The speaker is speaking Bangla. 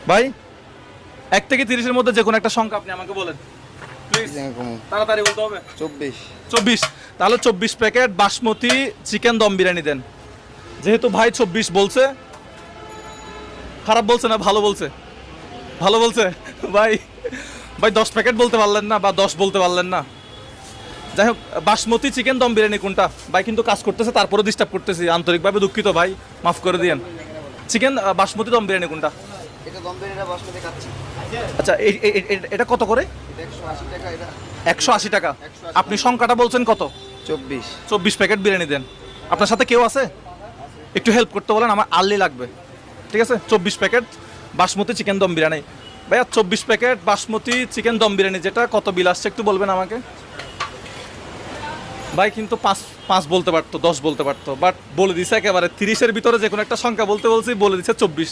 ভাই 1 থেকে 30-এর মধ্যে যে কোনো একটা সংখ্যা আপনি আমাকে বলেন প্লিজ, তাড়াতাড়ি বলতে হবে। 24। তাহলে 24 প্যাকেট বাসমতি চিকেন দম বিরিয়ানি দেন। যেহেতু ভাই 24 বলছে, খারাপ বলছে না ভালো বলছে? ভালো বলছে। ভাই ভাই 10 প্যাকেট বলতে পারলেন না, বা 10 বলতে পারলেন না? যাই হোক, বাসমতি চিকেন দম বিরিয়ানি কোনটা? ভাই কিন্তু কাজ করতেছে, তারপরে ডিস্টার্ব করতেছি, আন্তরিকভাবে দুঃখিত ভাই, মাফ করে দিয়েন। চিকেন বাসমতি দম বিরিয়ানি কোনটা? এটা দম বিরিয়ানি বাসমতি খাচ্ছি। আচ্ছা, এটা কত করে? এটা 180 টাকা। এটা 180 টাকা। আপনি সংখ্যাটা বলছেন কত? 24। 24 প্যাকেট বিরিয়ানি দেন। আপনার সাথে কেউ আছে? একটু হেল্প করতে বলেন, আমার আর্লি লাগবে। ঠিক আছে, 24 প্যাকেট বাসমতি চিকেন দম বিরিয়ানি। ভাইয়া 24 প্যাকেট বাসমতি চিকেন দম বিরিয়ানি, যেটা কত বিল আসছে একটু বলবেন আমাকে? ভাই কিন্তু 5 বলতে পারতো, 10 বলতে পারতো, বাট বলে দিছে একেবারে 30-এর ভিতরে যে কোনো একটা সংখ্যা বলতে বলছি, বলে দিচ্ছে 24।